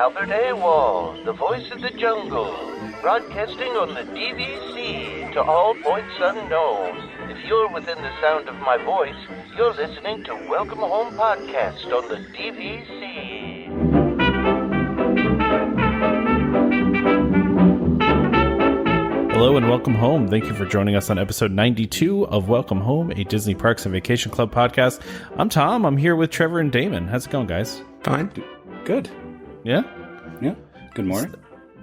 Albert Awol, the voice of the jungle, broadcasting on the DVC to all points unknown. If you're within the sound of my voice, you're listening to Welcome Home Podcast on the DVC. Hello and welcome home. Thank you for joining us on episode 92 of Welcome Home, a Disney Parks and Vacation Club podcast. I'm Tom. I'm here with Trevor and Damon. How's it going, guys? Fine. Good. Yeah? Yeah. Good morning.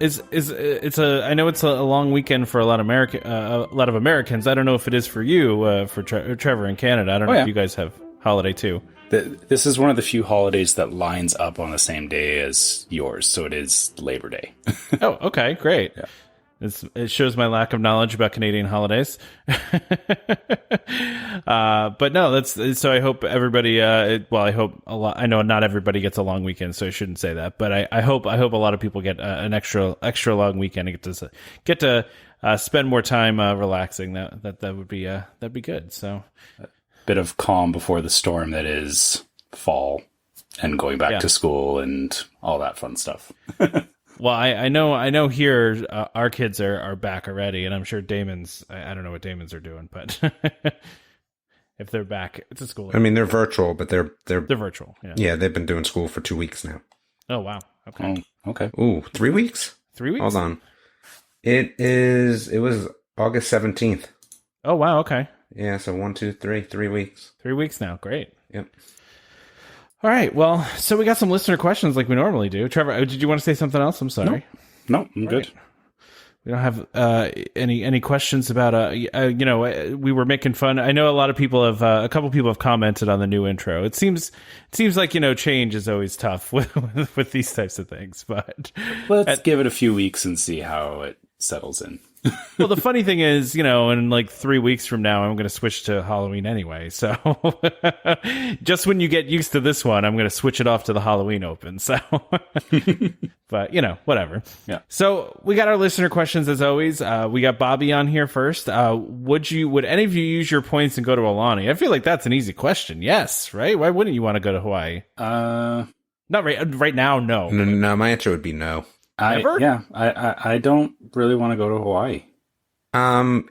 I know it's a long weekend for a lot of Americans. I don't know if it is for you, for Trevor in Canada. I don't know if you guys have holiday too. This is one of the few holidays that lines up on the same day as yours, so it is Labor Day. Oh, okay, great. Yeah. It shows my lack of knowledge about Canadian holidays. But no, so I hope everybody, I hope a lot, I know not everybody gets a long weekend, so I shouldn't say that, but I hope a lot of people get an extra long weekend and get to spend more time relaxing. That would be, that'd be good. So a bit of calm before the storm that is fall and going back to school and all that fun stuff. Well, I know here our kids are back already, and I'm sure Damon's. I don't know what Damon's are doing, but if they're back, it's a school. I mean, they're virtual, but they're virtual. Yeah, they've been doing school for 2 weeks now. Oh wow. Okay. Oh, okay. Ooh, 3 weeks? 3 weeks? Hold on. It was August 17th. Oh wow. Okay. Yeah. So 1, 2, 3, 3 weeks. 3 weeks now. Great. Yep. All right. Well, so we got some listener questions like we normally do. Trevor, did you want to say something else? I'm sorry. No, I'm good. We don't have any questions about we were making fun. I know a couple people have commented on the new intro. It seems like change is always tough with these types of things. But let's give it a few weeks and see how it settles in. Well, the funny thing is, in like 3 weeks from now, I'm going to switch to Halloween anyway. So just when you get used to this one, I'm going to switch it off to the Halloween open. So, but whatever. Yeah. So we got our listener questions as always. We got Bobby on here first. Would any of you use your points and go to Aulani? I feel like that's an easy question. Yes. Right. Why wouldn't you want to go to Hawaii? Not right now. No. No, my answer would be no. I don't really want to go to Hawaii.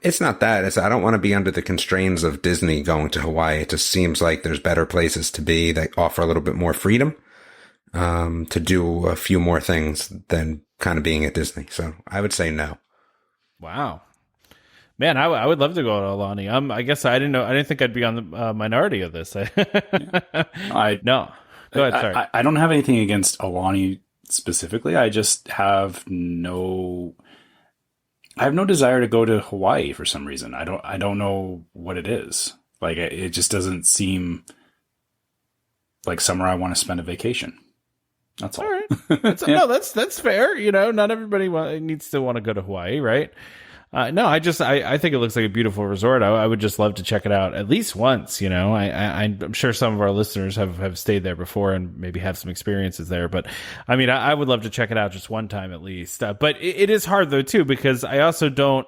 It's not that. I don't want to be under the constraints of Disney going to Hawaii. It just seems like there's better places to be that offer a little bit more freedom, to do a few more things than kind of being at Disney. So I would say no. Wow. Man, I would love to go to Aulani. I guess I didn't think I'd be on the minority of this. No. Go ahead. Sorry. I don't have anything against Aulani specifically. I just have no desire to go to Hawaii for some reason. I don't know what it is. Like, it just doesn't seem like somewhere I want to spend a vacation. That's all. All right. No, that's fair. Not everybody needs to want to go to Hawaii, right? No, I think it looks like a beautiful resort. I would just love to check it out at least once. I'm sure some of our listeners have stayed there before and maybe have some experiences there. But I mean, I would love to check it out just one time at least. But it is hard though too, because I also don't.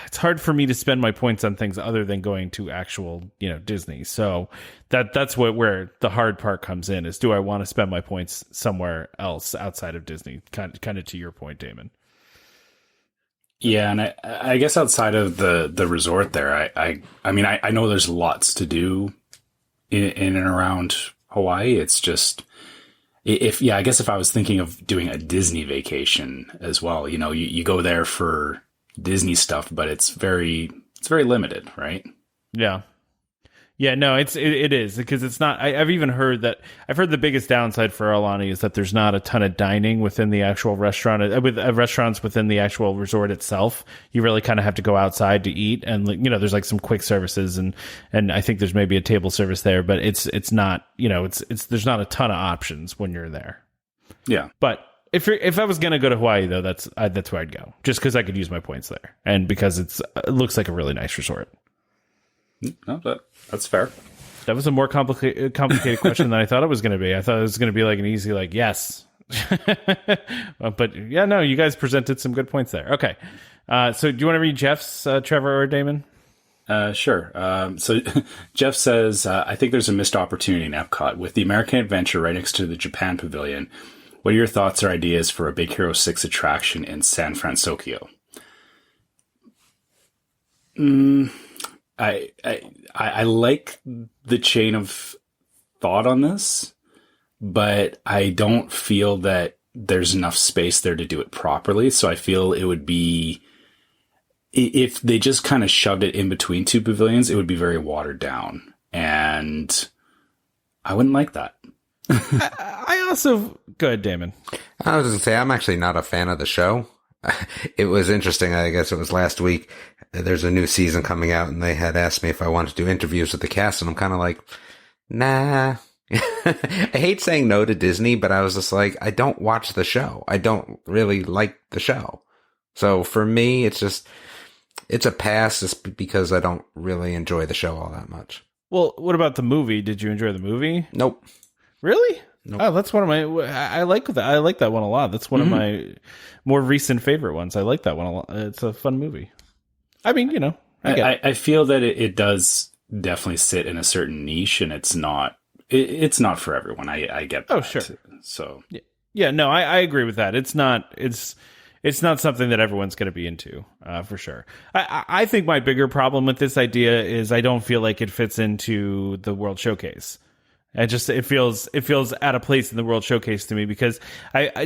It's hard for me to spend my points on things other than going to actual, Disney. So that's where the hard part comes in. Is do I want to spend my points somewhere else outside of Disney? Kind of to your point, Damon. Yeah, and I guess outside of the resort there, I mean, I know there's lots to do in and around Hawaii. It's just, I guess if I was thinking of doing a Disney vacation as well, you go there for Disney stuff, but it's very limited, right? Yeah. Yeah, no, it is, because it's not. I've even heard the biggest downside for Aulani is that there's not a ton of dining within the actual restaurant, with restaurants within the actual resort itself. You really kind of have to go outside to eat, and there's like some quick services, and I think there's maybe a table service there, but it's not, there's not a ton of options when you're there. Yeah, but if I was gonna go to Hawaii though, that's where I'd go, just because I could use my points there, and because it looks like a really nice resort. No, that's fair. That was a more complicated question than I thought it was going to be. I thought it was going to be like an easy, yes. But yeah, no, you guys presented some good points there. Okay. So do you want to read Jeff's, Trevor or Damon? Sure. So Jeff says, I think there's a missed opportunity in Epcot with the American Adventure right next to the Japan Pavilion. What are your thoughts or ideas for a Big Hero 6 attraction in San Francisco? I like the chain of thought on this, but I don't feel that there's enough space there to do it properly. So I feel it would be, if they just kind of shoved it in between two pavilions, it would be very watered down. And I wouldn't like that. I also, go ahead, Damon. I was going to say, I'm actually not a fan of the show. It was interesting. I guess it was last week. There's a new season coming out, and they had asked me if I wanted to do interviews with the cast, and I'm kind of like, nah. I hate saying no to Disney, but I was just like, I don't watch the show. I don't really like the show. So for me, it's a pass just because I don't really enjoy the show all that much. Well, what about the movie? Did you enjoy the movie? Nope. Really? Nope. Oh, that's one of my. I like that. I like that one a lot. That's one of my more recent favorite ones. I like that one a lot. It's a fun movie. I mean, I feel that it does definitely sit in a certain niche, and it's not for everyone. I get that. Oh, sure. So yeah, no, I agree with that. It's not something that everyone's going to be into, for sure. I think my bigger problem with this idea is I don't feel like it fits into the World Showcase. It feels out of place in the World Showcase to me, because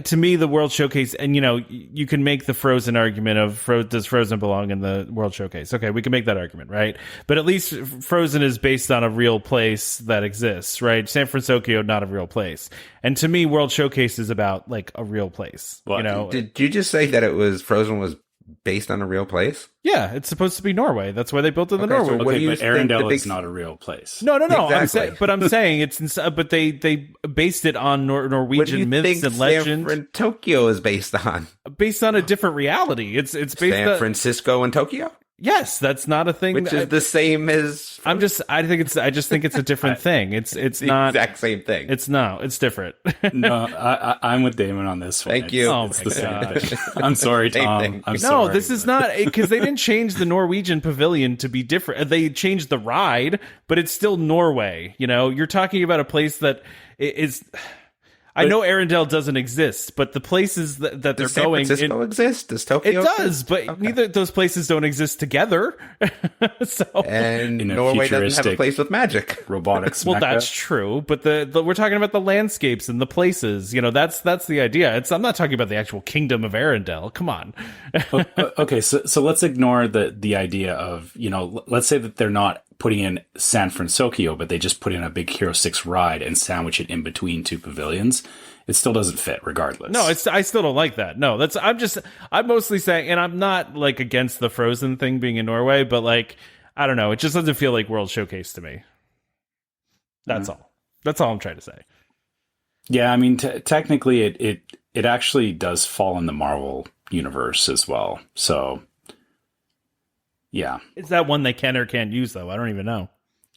to me, the World Showcase, and you can make the Frozen argument of does Frozen belong in the World Showcase? Okay, we can make that argument, right? But at least Frozen is based on a real place that exists, right? San Francisco, not a real place. And to me, World Showcase is about like a real place. Well, did you just say that Frozen was based on a real place? Yeah, it's supposed to be Norway. That's why they built it in Norway. So what do you but Arendelle is not a real place. No. Exactly. I'm saying but they based it on Norwegian myths and legends. San Tokyo is based on a different reality. It's based San Francisco and Tokyo. Yes, that's not a thing. Which is the same as. I just think it's a different thing. It's the not exact same thing. It's different. No, I'm with Damon on this one. Thank you. It's the same. I'm sorry, Tom. I'm sorry. No, this is not, because they didn't change the Norwegian pavilion to be different. They changed the ride, but it's still Norway. You're talking about a place that is. I know Arendelle doesn't exist, but the places that they're does San going Francisco exist? Does Tokyo? It does, but neither of those places don't exist together. And Norway doesn't have a place with magic, robotics. Well, that's true, but we're talking about the landscapes and the places. That's the idea. I'm not talking about the actual kingdom of Arendelle. Come on. Okay, so let's ignore the idea of let's say that they're not putting in San Francisco, but they just put in a Big Hero 6 ride and sandwich it in between two pavilions. It still doesn't fit regardless. No, I still don't like that. No, I'm mostly saying, and I'm not like against the Frozen thing being in Norway, but like, I don't know. It just doesn't feel like World Showcase to me. That's all. That's all I'm trying to say. Yeah. I mean, technically it actually does fall in the Marvel universe as well. So yeah. Is that one they can or can't use, though? I don't even know.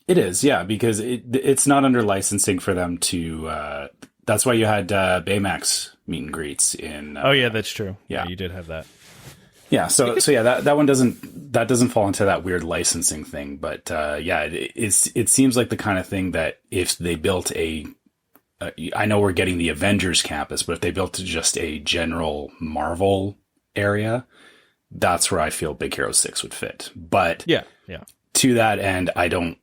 It is, yeah, because it's not under licensing for them to. That's why you had Baymax meet and greets in. Oh yeah, that's true. Yeah, you did have that. Yeah, so yeah, that one doesn't fall into that weird licensing thing, but yeah, it seems like the kind of thing that if they built I know we're getting the Avengers campus, but if they built just a general Marvel area, that's where I feel Big Hero 6 would fit. But yeah. To that end, I don't,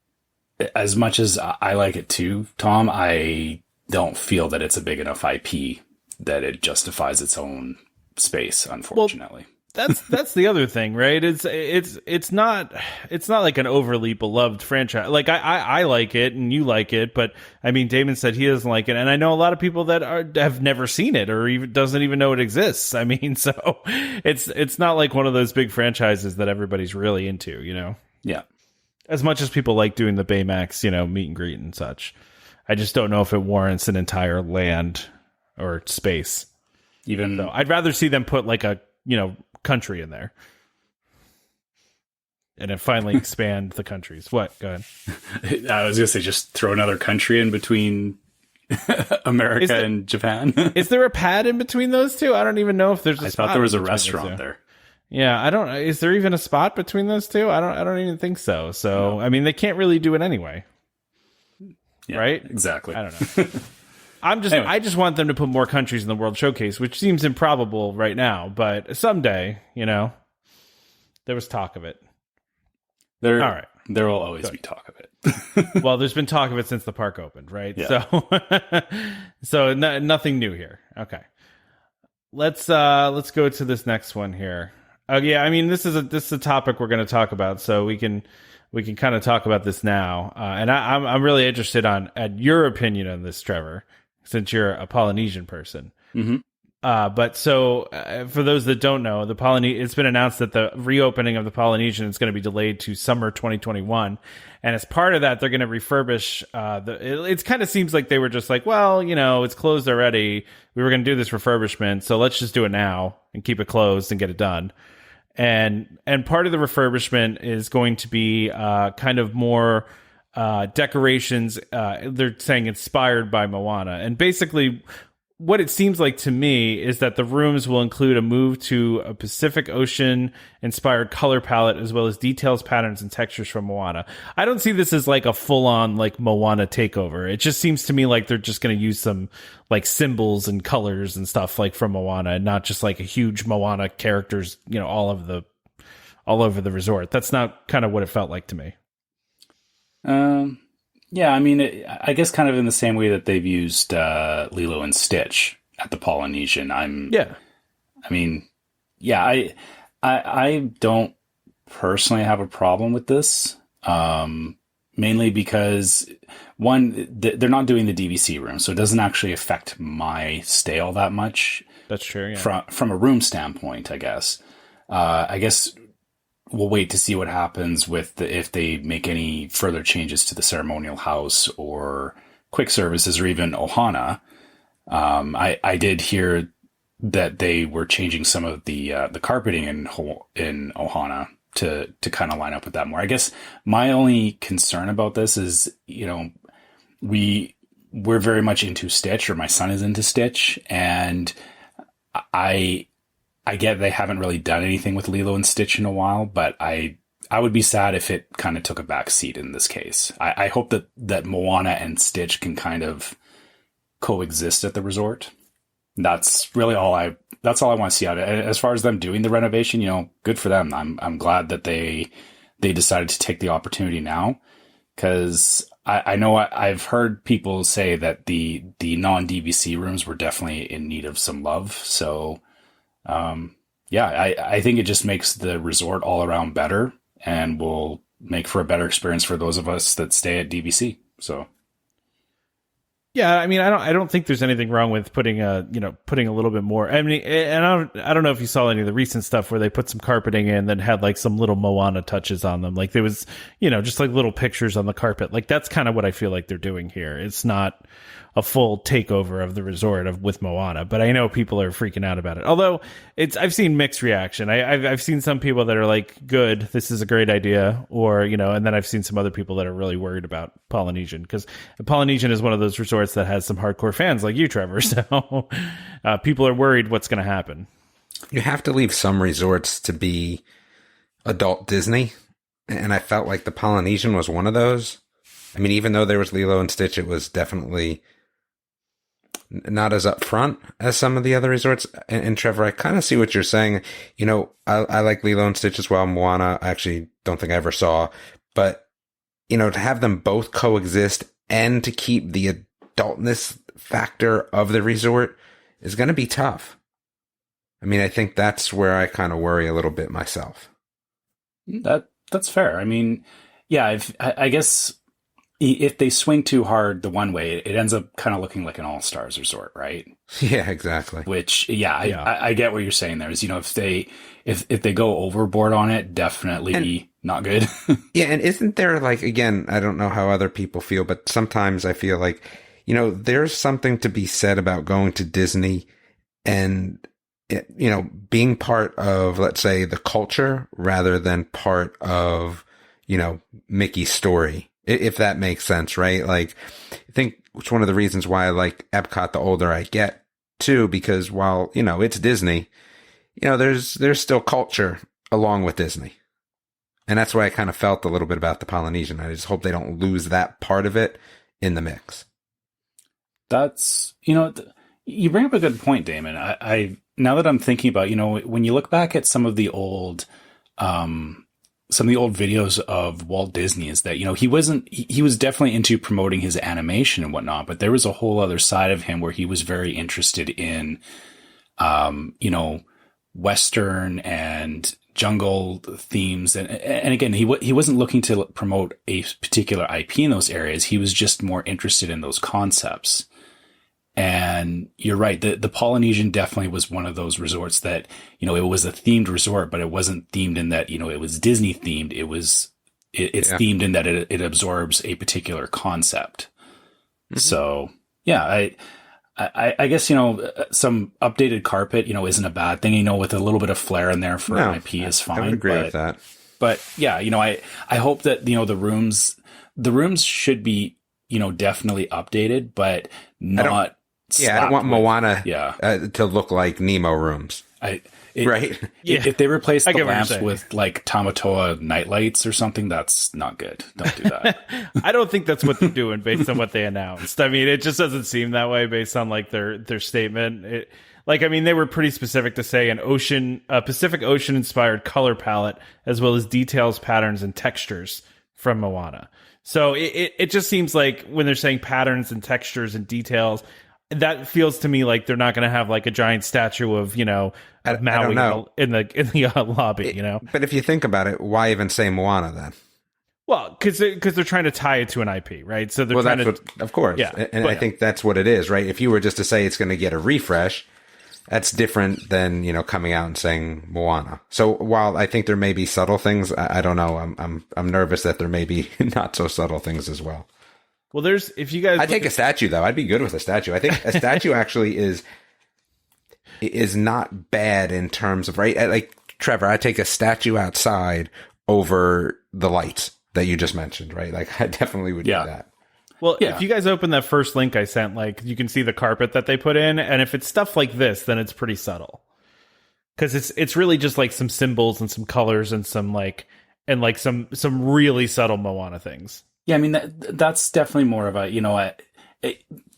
as much as I like it too, Tom, I don't feel that it's a big enough IP that it justifies its own space, unfortunately. Well, that's the other thing, right? It's not like an overly beloved franchise. Like I like it and you like it, but I mean, Damon said he doesn't like it, and I know a lot of people that have never seen it or even doesn't even know it exists. I mean, so it's not like one of those big franchises that everybody's really into, Yeah. As much as people like doing the Baymax, meet and greet and such, I just don't know if it warrants an entire land or space. Even though I'd rather see them put like a country in there, and then finally expand the countries. What? Go ahead. I was gonna say, just throw another country in between America and Japan. Is there a pad in between those two? I don't even know if there's a I spot. thought there was a restaurant there. Yeah, I don't. Is there even a spot between those two? I don't even think so. So, no. I mean, they can't really do it anyway. Yeah, right? Exactly. I don't know. I just want them to put more countries in the World Showcase, which seems improbable right now, but someday, there was talk of it. All right. There will always be talk of it. Well, there's been talk of it since the park opened, right? Yeah. So nothing new here. Okay. Let's go to this next one here. Yeah, I mean, this is a topic we're going to talk about, so we can kind of talk about this now. And I'm really interested at your opinion on this, Trevor, since you're a Polynesian person. Mm-hmm. But so for those that don't know, it's been announced that the reopening of the Polynesian is going to be delayed to summer 2021. And as part of that, they're going to refurbish it kind of seems like they were just like, well, it's closed already. We were going to do this refurbishment, so let's just do it now and keep it closed and get it done. And part of the refurbishment is going to be kind of more decorations. They're saying inspired by Moana. And basically, what it seems like to me is that the rooms will include a move to a Pacific Ocean inspired color palette, as well as details, patterns, and textures from Moana. I don't see this as like a full on like Moana takeover. It just seems to me like they're just going to use some like symbols and colors and stuff like from Moana, and not just like a huge Moana characters, all over the resort. That's not kind of what it felt like to me. Yeah, I mean, I guess kind of in the same way that they've used Lilo and Stitch at the Polynesian. I don't personally have a problem with this, mainly because, one, they're not doing the DVC room, so it doesn't actually affect my stay all that much. That's true, yeah. From a room standpoint, I guess. I guess we'll wait to see what happens if they make any further changes to the ceremonial house or quick services or even Ohana. I did hear that they were changing some of the carpeting in Ohana to kind of line up with that more. I guess my only concern about this is, we're very much into Stitch, or my son is into Stitch, and I get they haven't really done anything with Lilo and Stitch in a while, but I would be sad if it kind of took a back seat in this case. I hope that Moana and Stitch can kind of coexist at the resort. That's really all I want to see out of it. As far as them doing the renovation, good for them. I'm glad that they decided to take the opportunity now, because I know I've heard people say that the non-DVC rooms were definitely in need of some love. So, I think it just makes the resort all around better and will make for a better experience for those of us that stay at DVC. So. Yeah, I mean, I don't think there's anything wrong with putting a little bit more. I mean, and I don't know if you saw any of the recent stuff where they put some carpeting in that had like some little Moana touches on them. Like there was, just like little pictures on the carpet. Like that's kind of what I feel like they're doing here. It's not a full takeover of the resort with Moana, but I know people are freaking out about it. Although I've seen mixed reaction. I've seen some people that are like, good, this is a great idea, or, and then I've seen some other people that are really worried about Polynesian, because Polynesian is one of those resorts that has some hardcore fans like you, Trevor. So people are worried what's going to happen. You have to leave some resorts to be adult Disney, and I felt like the Polynesian was one of those. I mean, even though there was Lilo and Stitch, it was definitely not as upfront as some of the other resorts. And Trevor, I kind of see what you're saying. I like Lilo and Stitch as well. Moana, I actually don't think I ever saw. But, to have them both coexist and to keep the adultness factor of the resort is going to be tough. I mean, I think that's where I kind of worry a little bit myself. That's fair. I mean, yeah, I guess if they swing too hard the one way, it ends up kind of looking like an all-stars resort, right? Yeah, exactly. Which, I get what you're saying there is, if they go overboard on it, definitely not good. Yeah, and isn't there, like, again, I don't know how other people feel, but sometimes I feel like, there's something to be said about going to Disney and, being part of, let's say, the culture rather than part of, Mickey's story. If that makes sense, right? Like, I think it's one of the reasons why I like Epcot the older I get, too, because while, it's Disney, there's still culture along with Disney. And that's why I kind of felt a little bit about the Polynesian. I just hope they don't lose that part of it in the mix. That's, you bring up a good point, Damon. I now that I'm thinking about, when you look back at some of the old videos of Walt Disney, is that, he was definitely into promoting his animation and whatnot, but there was a whole other side of him where he was very interested in, Western and jungle themes. And again, he wasn't looking to promote a particular IP in those areas. He was just more interested in those concepts. And you're right. The Polynesian definitely was one of those resorts that, it was a themed resort, but it wasn't themed in that, it was Disney themed. It's themed in that it absorbs a particular concept. Mm-hmm. So yeah, I guess, some updated carpet, isn't a bad thing, with a little bit of flair in there for an IP is fine. I would agree with that. But yeah, I hope that, the rooms should be, definitely updated, but not. I don't want Moana with, to look like Nemo rooms. Right? If they replace the lamps with like Tamatoa nightlights or something, that's not good. Don't do that. I don't think that's what they're doing based on what they announced. I mean, it just doesn't seem that way based on like their statement. They were pretty specific to say a Pacific Ocean inspired color palette, as well as details, patterns, and textures from Moana. So it just seems like when they're saying patterns and textures and details, that feels to me like they're not going to have like a giant statue of, Maui in the lobby, But if you think about it, why even say Moana then? Well, because they're trying to tie it to an IP, right? So they're trying to, of course. Yeah, and I think that's what it is, right? If you were just to say it's going to get a refresh, that's different than, coming out and saying Moana. So while I think there may be subtle things, I don't know. I'm nervous that there may be not so subtle things as well. Well, if you guys, I'd take a statue though. I'd be good with a statue. I think a statue actually is not bad in terms of, right? Like Trevor, I'd take a statue outside over the lights that you just mentioned, right? Like I definitely would do that. Well, if you guys open that first link I sent, like you can see the carpet that they put in, and if it's stuff like this, then it's pretty subtle. Because it's really just like some symbols and some colors and some some really subtle Moana things. Yeah, I mean that's definitely more of a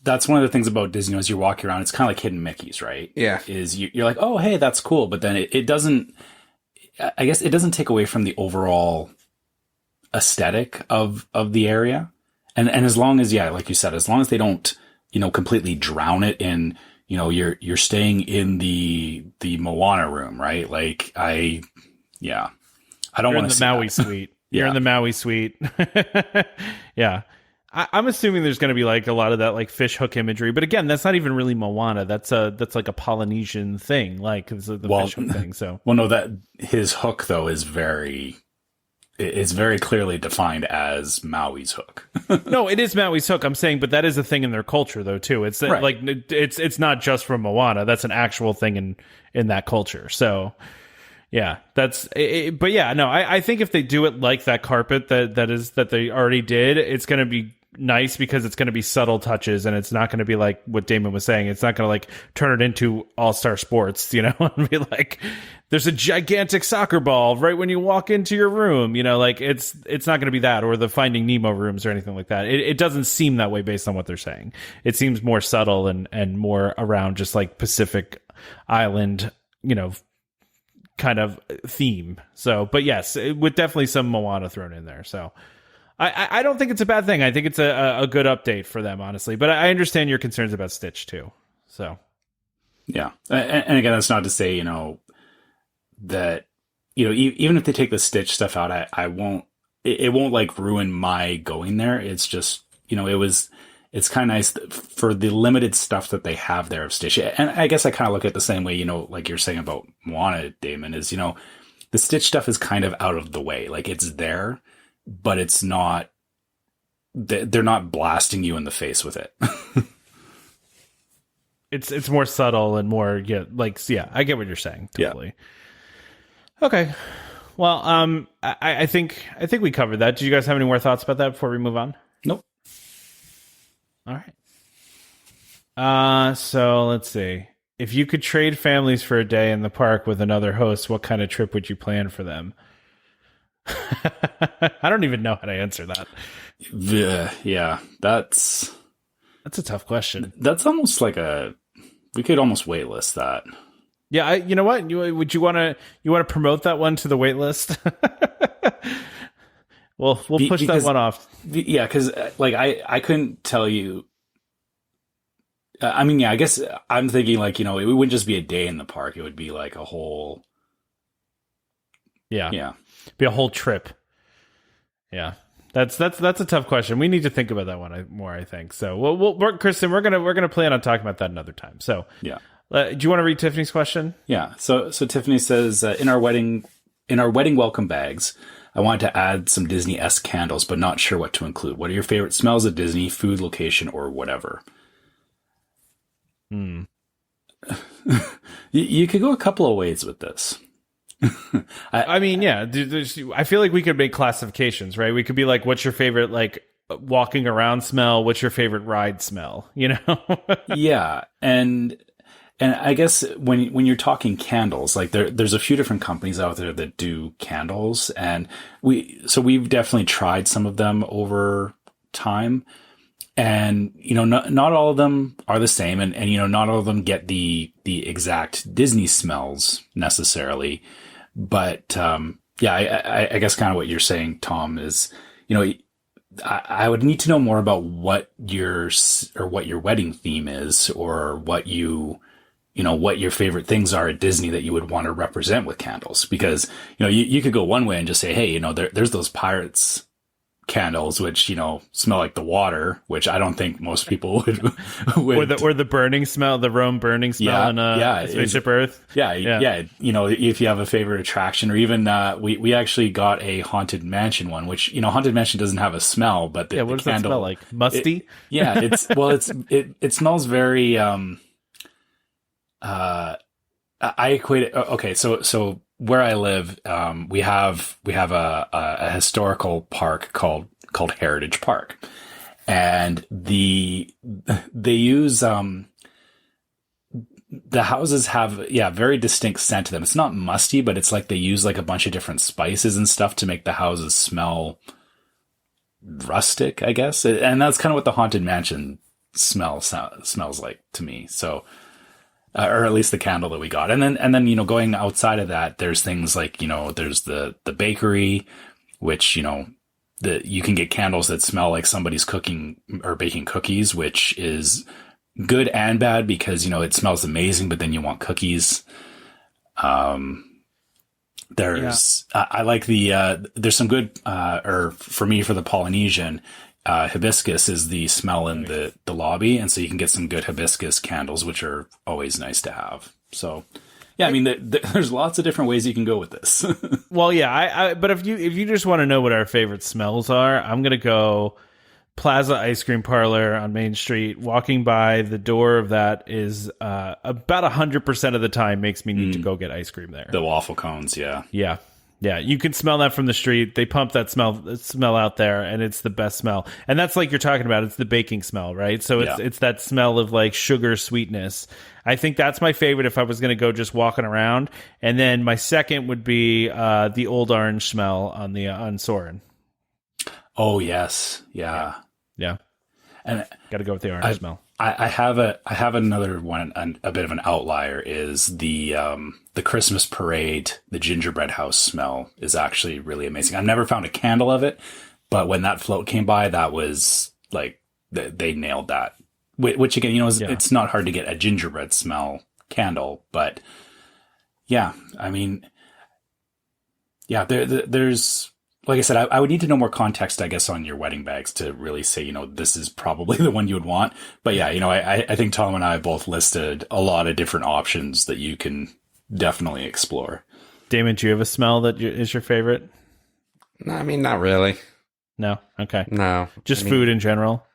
that's one of the things about Disney as you're walking around. It's kind of like hidden Mickeys, right? Yeah, is you're like, oh hey, that's cool, but then it doesn't. I guess it doesn't take away from the overall aesthetic of the area, and as long as like you said, as long as they don't completely drown it in you're staying in the Moana room, right? Like I don't want to the Maui suite. You're in the Maui suite. Yeah. I'm assuming there's going to be like a lot of that like fish hook imagery, but again, that's not even really Moana. That's like a Polynesian thing, like the fish hook thing. So, well, no, that his hook though is very clearly defined as Maui's hook. No, it is Maui's hook. I'm saying, but that is a thing in their culture though too. It's right. Like it's not just from Moana. That's an actual thing in that culture. So. Yeah, that's it, but yeah, no, I think if they do it like that carpet that they already did, it's going to be nice because it's going to be subtle touches and it's not going to be like what Damon was saying. It's not going to like turn it into All-Star Sports, and be like, there's a gigantic soccer ball right when you walk into your room, like it's not going to be that or the Finding Nemo rooms or anything like that. It doesn't seem that way based on what they're saying. It seems more subtle and more around just like Pacific Island, kind of theme. So, but yes, with definitely some Moana thrown in there. So I don't think it's a bad thing. I think it's a good update for them, honestly, but I understand your concerns about Stitch too. So yeah. And again, that's not to say, that, even if they take the Stitch stuff out, it won't like ruin my going there. It's just, it's kind of nice for the limited stuff that they have there of Stitch. And I guess I kind of look at it the same way, like you're saying about Moana, Damon, is, the Stitch stuff is kind of out of the way. Like it's there, but it's not, they're not blasting you in the face with it. It's more subtle and more, I get what you're saying. Totally. Yeah. Okay. Well, I think we covered that. Do you guys have any more thoughts about that before we move on? Nope. All right. So let's see. If you could trade families for a day in the park with another host, what kind of trip would you plan for them? I don't even know how to answer that. Yeah, that's That's a tough question. That's almost like we could almost waitlist that. Yeah, you know what? Would you want to promote that one to the wait list? We'll push that one off. Yeah, because like I couldn't tell you. I mean, yeah, I guess I'm thinking like, it wouldn't just be a day in the park. It would be like a whole. Yeah. Be a whole trip. Yeah. That's a tough question. We need to think about that one more, I think. So Kristen, we're gonna plan on talking about that another time. So yeah. Do you want to read Tiffany's question? Yeah. So Tiffany says, in our wedding welcome bags, I wanted to add some Disney-esque candles, but not sure what to include. What are your favorite smells at Disney, food, location, or whatever? You could go a couple of ways with this. I mean, yeah. I feel like we could make classifications, right? We could be like, what's your favorite, like, walking around smell? What's your favorite ride smell? Yeah. And I guess when you're talking candles, like there's a few different companies out there that do candles, and we've definitely tried some of them over time, and not all of them are the same, and not all of them get the exact Disney smells necessarily, but yeah, I guess kind of what you're saying, Tom, is I would need to know more about what your wedding theme is, or what what your favorite things are at Disney that you would want to represent with candles. Because, you could go one way and just say, hey, there's those pirates candles, which, smell like the water, which I don't think most people would. Or the burning smell, the Rome burning smell in Spaceship Earth. Yeah. If you have a favorite attraction, or even, we actually got a Haunted Mansion one, which, Haunted Mansion doesn't have a smell, but the what does candle, that smell like? Musty? It smells very, I equate it. Okay. So where I live, we have a historical park called Heritage Park, and they use, the houses have, very distinct scent to them. It's not musty, but it's like they use like a bunch of different spices and stuff to make the houses smell rustic, I guess. And that's kind of what the Haunted Mansion smells like to me. So, or at least the candle that we got. And then, going outside of that, there's things like, there's the bakery, which, you can get candles that smell like somebody's cooking or baking cookies, which is good and bad because, it smells amazing, but then you want cookies. I like there's some good, or for me, for the Polynesian, hibiscus is the smell in the lobby, and so you can get some good hibiscus candles, which are always nice to have. So, yeah, I mean, there's lots of different ways you can go with this. Well, yeah, but if you just want to know what our favorite smells are, I'm gonna go Plaza Ice Cream Parlor on Main Street. Walking by the door of that is about 100% of the time makes me need to go get ice cream there. The waffle cones, yeah. Yeah, you can smell that from the street. They pump that smell out there, and it's the best smell. And that's like you're talking about. It's the baking smell, right? So it's that smell of like sugar sweetness. I think that's my favorite if I was going to go just walking around. And then my second would be the Old Orange smell on Soarin'. Oh yes, yeah. And got to go with the orange smell. I have another one, a bit of an outlier, is the Christmas parade, the gingerbread house smell is actually really amazing. I've never found a candle of it, but when that float came by, that was like, they nailed that. Which again, it's not hard to get a gingerbread smell candle, but yeah, I mean, yeah, there's, like I said, I would need to know more context, I guess, on your wedding bags to really say, this is probably the one you would want. But yeah, I think Tom and I both listed a lot of different options that you can definitely explore. Damon, do you have a smell that is your favorite? No, I mean, not really. No? Okay. No. Just food in general?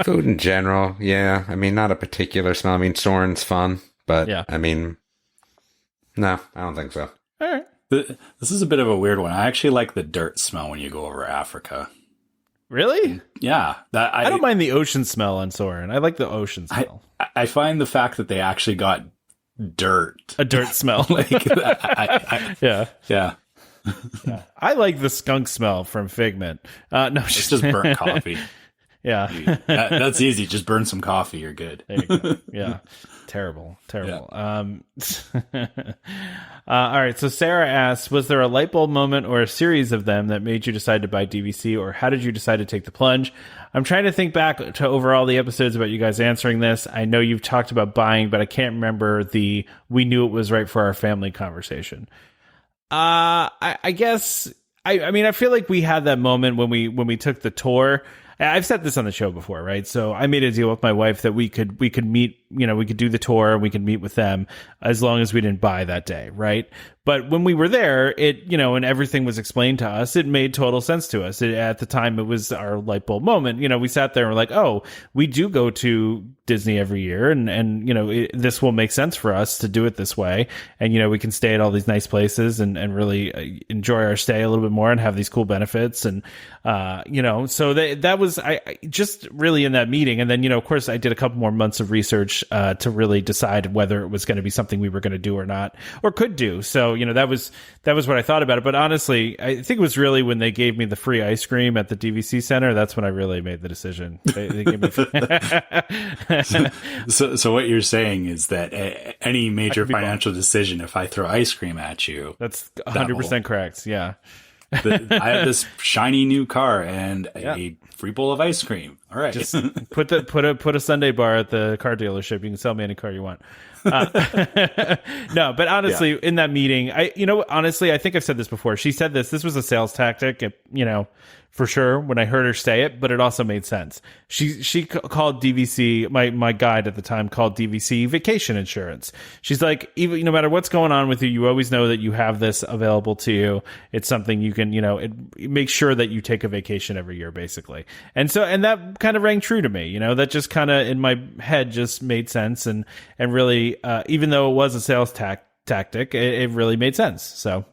Food in general, yeah. I mean, not a particular smell. I mean, Soarin's fun, but yeah. I mean, no, I don't think so. All right. This is a bit of a weird one. I actually like the dirt smell when you go over Africa. Really? Yeah. I don't mind the ocean smell on Soarin'. I like the ocean smell. I find the fact that they actually got dirt. A dirt smell. Yeah. Yeah. I like the skunk smell from Figment. No, it's just burnt coffee. Yeah. That's easy. Just burn some coffee. You're good. There you go. Yeah. Terrible. Yeah. All right. So Sarah asks, was there a light bulb moment or a series of them that made you decide to buy DVC, or how did you decide to take the plunge? I'm trying to think back to over all the episodes about you guys answering this. I know you've talked about buying, but I can't remember the we knew it was right for our family conversation. I guess I mean I feel like we had that moment when we took the tour. I've said this on the show before, right? So I made a deal with my wife that we could meet, we could do the tour and we could meet with them as long as we didn't buy that day, right? But when we were there, and everything was explained to us, it made total sense to us. At the time, it was our light bulb moment. We sat there and we're like, oh, we do go to Disney every year, and this will make sense for us to do it this way. And, we can stay at all these nice places and really enjoy our stay a little bit more and have these cool benefits. And, so that was I just really in that meeting. And then, of course, I did a couple more months of research to really decide whether it was going to be something we were going to do or not, or could do. So, that was what I thought about it. But honestly, I think it was really when they gave me the free ice cream at the DVC Center. That's when I really made the decision. They gave me so what you're saying is that any major financial decision, if I throw ice cream at you, that's 100% correct. Yeah. I have this shiny new car and a free bowl of ice cream. All right. Just put a Sunday bar at the car dealership. You can sell me any car you want. No, but honestly, in that meeting, honestly, I think I've said this before. She said this was a sales tactic, for sure, when I heard her say it, but it also made sense. She called DVC, my guide at the time called DVC vacation insurance. She's like, even no matter what's going on with you, you always know that you have this available to you. It's something you can, it makes sure that you take a vacation every year, basically. And that kind of rang true to me, that just kind of in my head just made sense. And really, even though it was a sales tactic, it really made sense. So.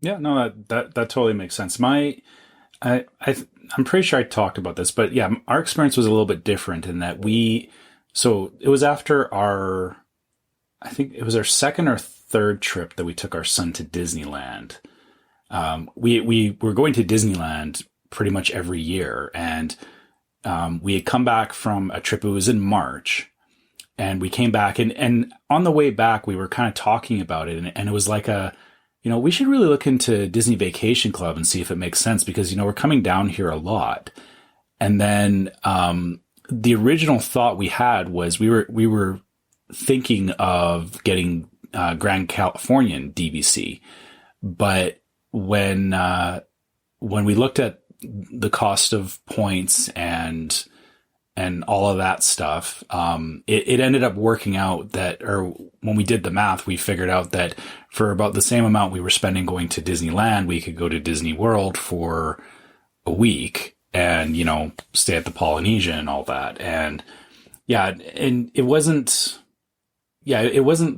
Yeah, no, that totally makes sense. I'm pretty sure I talked about this, but yeah, our experience was a little bit different in that so it was after I think it was our second or third trip that we took our son to Disneyland. We were going to Disneyland pretty much every year, and we had come back from a trip. It was in March, and we came back, and on the way back, we were kind of talking about it, and it was like we should really look into Disney Vacation Club and see if it makes sense because, we're coming down here a lot. And then the original thought we had was we were thinking of getting Grand Californian DVC. But when we looked at the cost of points and all of that stuff, it ended up working out or when we did the math, we figured out that for about the same amount we were spending going to Disneyland, we could go to Disney World for a week and, stay at the Polynesian and all that. And and it wasn't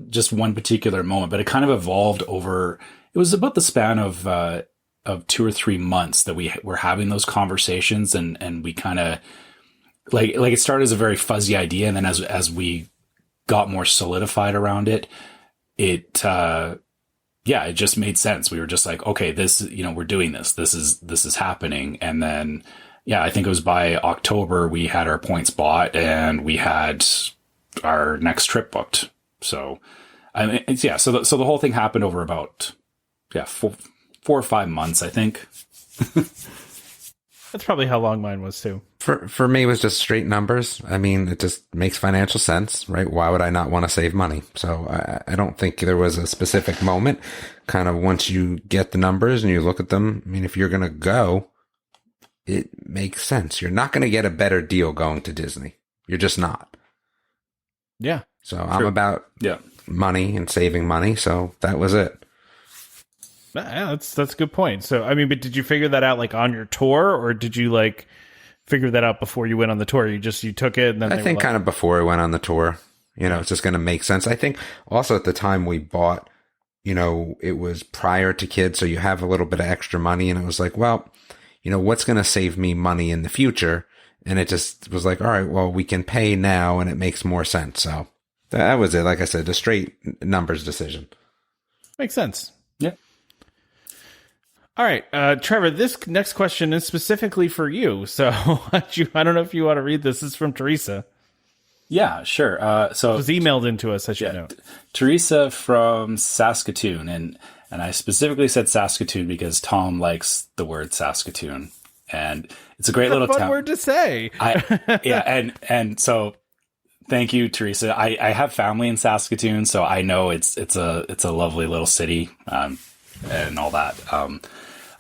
just one particular moment, but it kind of evolved over, it was about the span of 2 or 3 months that we were having those conversations and we kind of, like it started as a very fuzzy idea, and then as we got more solidified around it, it just made sense. We were just like, okay, this, we're doing this. This is happening. And then, I think it was by October we had our points bought and we had our next trip booked. So, so the whole thing happened over about 4 or 5 months, I think. That's probably how long mine was too. For me, it was just straight numbers. I mean, it just makes financial sense, right? Why would I not want to save money? So I don't think there was a specific moment. Kind of once you get the numbers and you look at them, I mean, if you're going to go, it makes sense. You're not going to get a better deal going to Disney. You're just not. Yeah. So true. I'm about money and saving money. So that was it. Yeah, that's a good point. So, I mean, but did you figure that out like on your tour, or did you like figure that out before you went on the tour? You took it and then I think kind of before I went on the tour, it's just going to make sense. I think also at the time we bought, it was prior to kids. So you have a little bit of extra money and it was like, well, what's going to save me money in the future? And it just was like, all right, well, we can pay now and it makes more sense. So that was it. Like I said, a straight numbers decision. Makes sense. Yeah. All right, Trevor, this next question is specifically for you. So I don't know if you want to read this. This is from Teresa. Yeah, sure. So it was emailed into us, I should know. Teresa from Saskatoon. And I specifically said Saskatoon because Tom likes the word Saskatoon. And it's a great little fun town. word to say. And so thank you, Teresa. I have family in Saskatoon, so I know it's a lovely little city, and all that.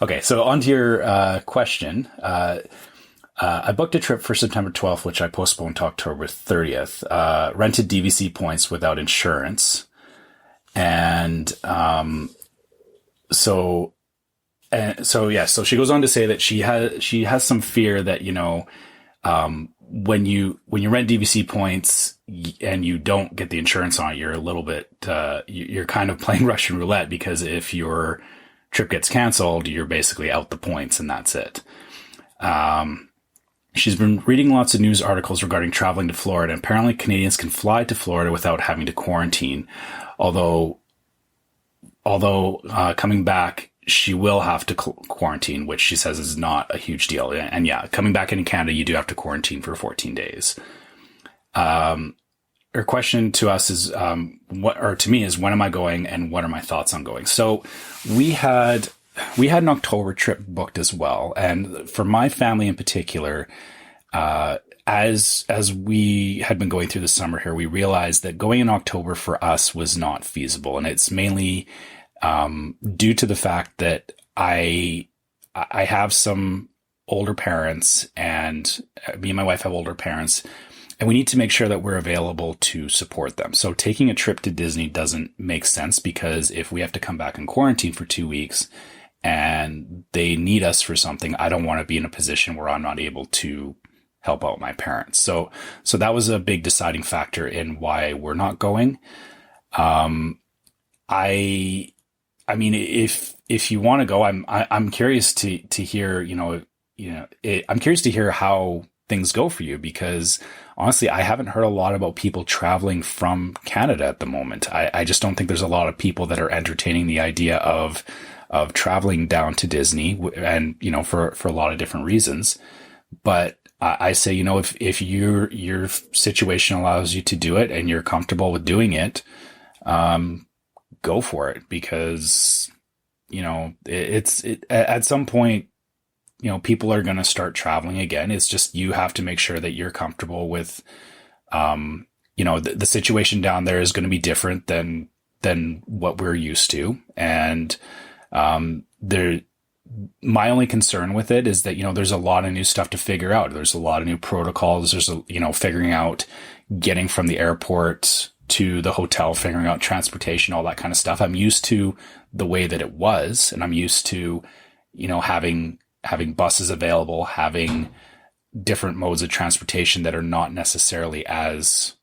Okay, so on to your question. I booked a trip for September 12th, which I postponed to October 30th. Rented DVC points without insurance. And so she goes on to say that she has some fear that, when you rent DVC points and you don't get the insurance on it, you're a little bit, you're kind of playing Russian roulette, because if your trip gets canceled, you're basically out the points and that's it. She's been reading lots of news articles regarding traveling to Florida. Apparently Canadians can fly to Florida without having to quarantine. Although coming back, she will have to quarantine, which she says is not a huge deal. And yeah, coming back into Canada, you do have to quarantine for 14 days. Her question to us is, to me is, when am I going and what are my thoughts on going? So we had an October trip booked as well. And for my family in particular, as we had been going through the summer here, we realized that going in October for us was not feasible. And it's mainly due to the fact that I have some older parents, and me and my wife have older parents, and we need to make sure that we're available to support them. So taking a trip to Disney doesn't make sense, because if we have to come back in quarantine for 2 weeks and they need us for something, I don't want to be in a position where I'm not able to help out my parents. So that was a big deciding factor in why we're not going. I mean, if you want to go, I'm curious to hear, I'm curious to hear how things go for you, because honestly, I haven't heard a lot about people traveling from Canada at the moment. I just don't think there's a lot of people that are entertaining the idea of traveling down to Disney, and, for a lot of different reasons. But I say, if your situation allows you to do it and you're comfortable with doing it, go for it, because, at some point, people are going to start traveling again. It's just, you have to make sure that you're comfortable with, the situation down there is going to be different than what we're used to. And, my only concern with it is that, there's a lot of new stuff to figure out. There's a lot of new protocols. There's, figuring out getting from the airport to the hotel, figuring out transportation, all that kind of stuff. I'm used to the way that it was, and I'm used to, having buses available, having different modes of transportation that are not necessarily as,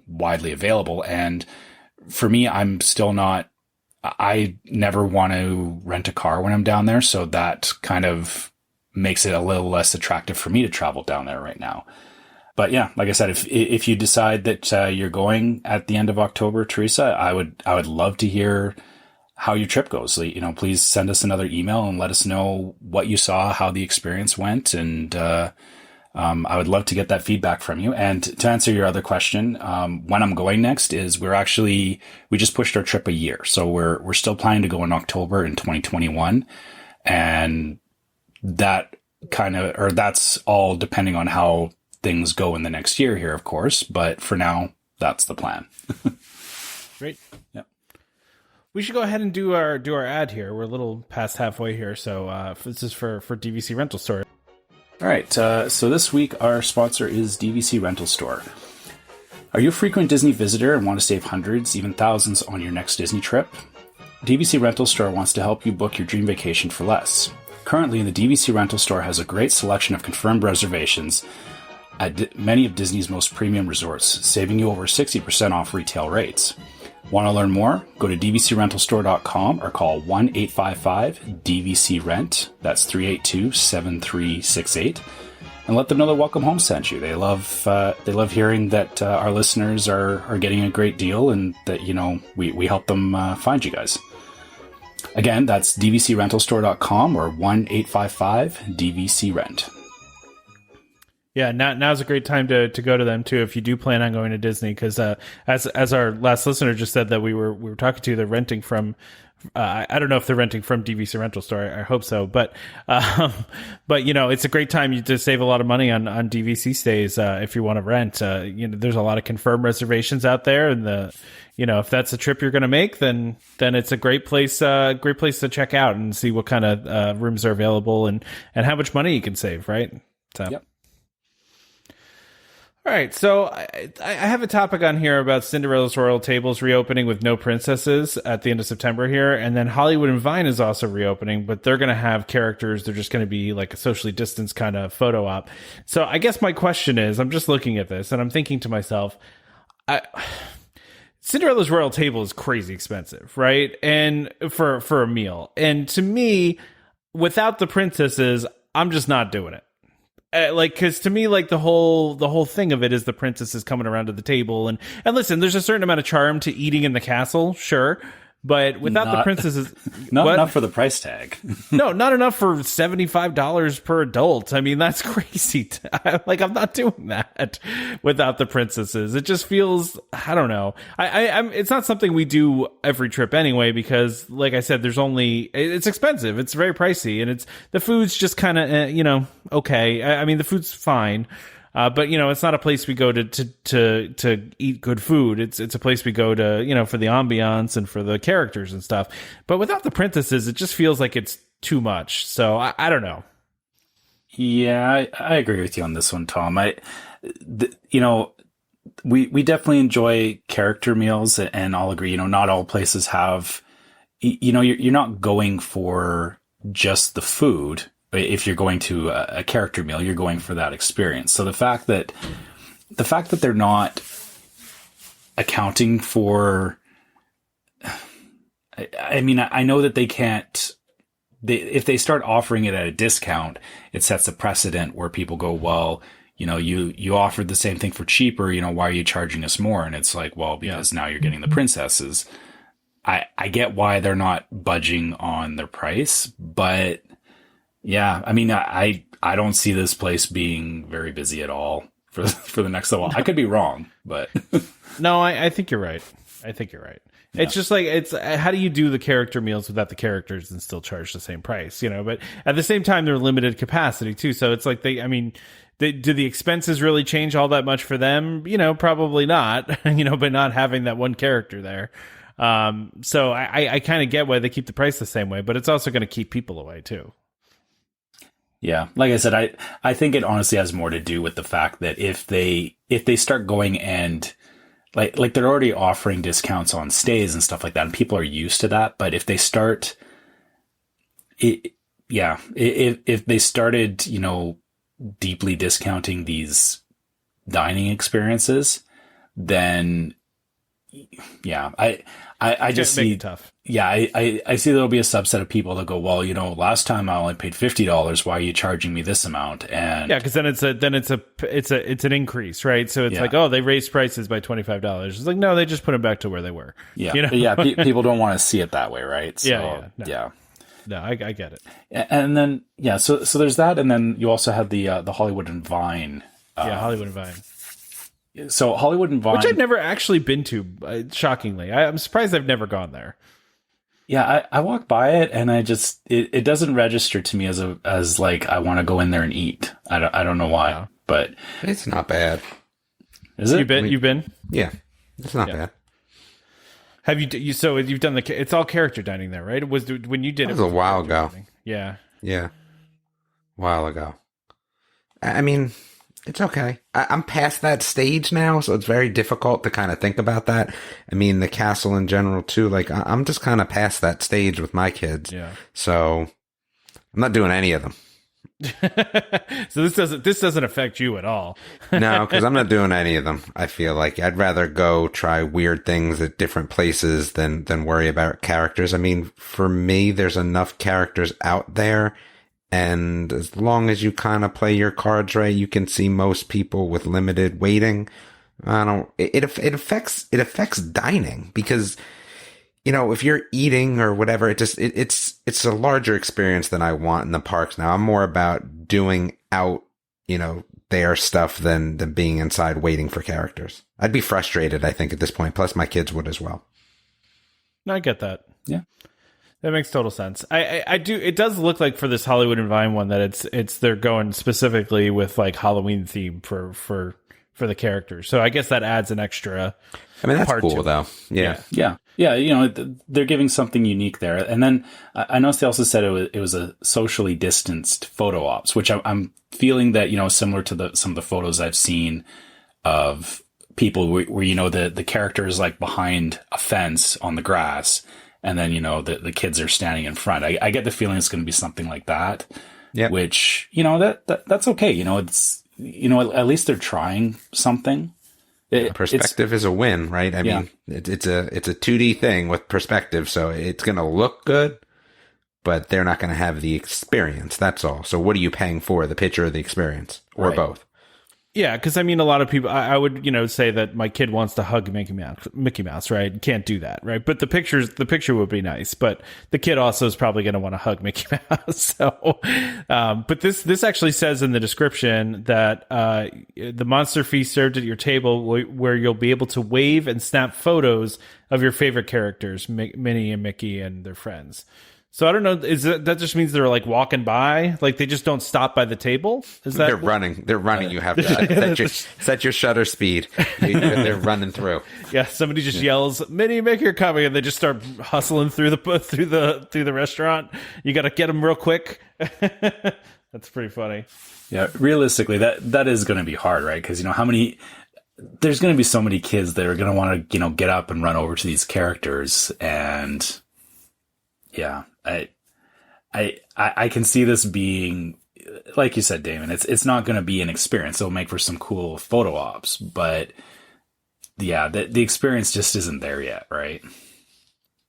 widely available. And for me, I never want to rent a car when I'm down there. So that kind of makes it a little less attractive for me to travel down there right now. But yeah, like I said, if you decide that you're going at the end of October, Teresa, I would love to hear how your trip goes. Please send us another email and let us know what you saw, how the experience went, and I would love to get that feedback from you. And to answer your other question, when I'm going next is we just pushed our trip a year, so we're still planning to go in October in 2021, and that's all depending on how things go in the next year here, of course, but for now, that's the plan. Great. Yeah. We should go ahead and do our ad here. We're a little past halfway here, so this is for DVC Rental Store. All right, so this week our sponsor is DVC Rental Store. Are you a frequent Disney visitor and want to save hundreds, even thousands on your next Disney trip? DVC Rental Store wants to help you book your dream vacation for less. Currently, the DVC Rental Store has a great selection of confirmed reservations at many of Disney's most premium resorts, saving you over 60% off retail rates. Want to learn more? Go to dvcrentalstore.com or call 1-855-DVC-RENT, that's 382-7368, and let them know that Welcome Home sent you. They love hearing that our listeners are getting a great deal, and that, we help them find you guys. Again, that's dvcrentalstore.com or 1-855-DVC-RENT. Yeah, now's a great time to go to them too if you do plan on going to Disney, because as our last listener just said that we were talking to, they're renting from. I don't know if they're renting from DVC Rental Store. I hope so, but it's a great time to save a lot of money on DVC stays if you want to rent. There's a lot of confirmed reservations out there, and if that's a trip you're going to make, then it's a great place to check out and see what kind of rooms are available and how much money you can save, right? So. Yep. All right, so I have a topic on here about Cinderella's Royal Tables reopening with no princesses at the end of September here, and then Hollywood and Vine is also reopening, but they're going to have characters. They're just going to be like a socially distanced kind of photo op. So I guess my question is, I'm just looking at this and I'm thinking to myself, Cinderella's Royal Table is crazy expensive, right? And for a meal, and to me, without the princesses, I'm just not doing it. Because to me, like the whole thing of it is the princesses coming around to the table, and listen, there's a certain amount of charm to eating in the castle, sure, but without the princesses, not enough for the price tag. No, not enough for $75 per adult. I mean, that's crazy. I'm not doing that without the princesses. It just feels, I don't know. It's not something we do every trip anyway, because like I said, it's expensive. It's very pricey, and the food's just kind of, okay. I mean, the food's fine. But it's not a place we go to eat good food. It's a place we go to, for the ambiance and for the characters and stuff. But without the princesses, it just feels like it's too much. So I don't know. Yeah, I agree with you on this one, Tom. We definitely enjoy character meals, and I'll agree, not all places have, you're not going for just the food. If you're going to a character meal, you're going for that experience. So the fact that they're not accounting for, I mean, I know that they can't, if they start offering it at a discount, it sets a precedent where people go, well, you offered the same thing for cheaper, why are you charging us more? And it's like, well, because now you're getting the princesses. I get why they're not budging on their price, but yeah, I mean, I don't see this place being very busy at all for the next little while. I could be wrong, but no, I think you're right. Yeah. It's just like, how do you do the character meals without the characters and still charge the same price, But at the same time, they're limited capacity too. So it's like do the expenses really change all that much for them? Probably not, but not having that one character there. So I kind of get why they keep the price the same way, but it's also going to keep people away too. Yeah, like I said, I think it honestly has more to do with the fact that if they start going and like they're already offering discounts on stays and stuff like that, and people are used to that. But if they start, if they started, deeply discounting these dining experiences, then yeah, I just see it tough. Yeah, I see there'll be a subset of people that go, well, last time I only paid $50. Why are you charging me this amount? And yeah, because then it's an increase, right? So it's like, oh, they raised prices by $25. It's like, no, they just put them back to where they were. Yeah, people don't want to see it that way, right? So, No, I get it. And then so there's that, and then you also have the Hollywood and Vine. Hollywood and Vine. So Hollywood and Vine, which I've never actually been to, shockingly. I'm surprised I've never gone there. Yeah, I walk by it and I just it doesn't register to me as like I want to go in there and eat. I don't know why, but it's not bad. Is it? You've been? Yeah, it's not bad. Have you? So you've done it's all character dining there, right? It was when you did it was a while ago. Dining. Yeah, a while ago. I mean, it's okay. I'm past that stage now, so it's very difficult to kind of think about that. I mean, the castle in general too. Like, I'm just kind of past that stage with my kids. Yeah. So I'm not doing any of them. So this doesn't affect you at all. No, because I'm not doing any of them. I feel like I'd rather go try weird things at different places than worry about characters. I mean, for me, there's enough characters out there. And as long as you kind of play your cards right, you can see most people with limited waiting. It affects dining because if you're eating or whatever, it's a larger experience than I want in the parks now. I'm more about doing out, their stuff than being inside waiting for characters. I'd be frustrated, I think, at this point. Plus, my kids would as well. No, I get that. Yeah. That makes total sense. I do. It does look like for this Hollywood and Vine one that it's they're going specifically with like Halloween theme for the characters. So I guess that adds an extra. I mean, that's part cool though. Yeah. They're giving something unique there. And then I noticed they also said it was a socially distanced photo ops, which I'm feeling that similar to some of the photos I've seen of people where the character is like behind a fence on the grass. And then, the kids are standing in front. I get the feeling it's going to be something like that. Yeah. Which, that's okay. It's, at least they're trying something. Perspective is a win, right? I mean, it's a 2D thing with perspective. So it's going to look good, but they're not going to have the experience. That's all. So what are you paying for? The picture or the experience, or both? Yeah, because I mean, a lot of people, I would, say that my kid wants to hug Mickey Mouse, right? Can't do that, right? But the picture would be nice. But the kid also is probably going to want to hug Mickey Mouse. So, but this actually says in the description that the Monster Feast served at your table, where you'll be able to wave and snap photos of your favorite characters, Minnie and Mickey and their friends. So I don't know. That just means they're like walking by, like they just don't stop by the table? Is that they're running? They're running. You have to set your shutter speed. They're running through. Yeah, somebody just yells, "Minnie, Mickey are coming," and they just start hustling through the restaurant. You got to get them real quick. That's pretty funny. Yeah, realistically, that is going to be hard, right? Because there's going to be so many kids that are going to want to get up and run over to these characters, and yeah. I can see this being, like you said, Damon, it's not going to be an experience. It'll make for some cool photo ops, but yeah, the experience just isn't there yet, right?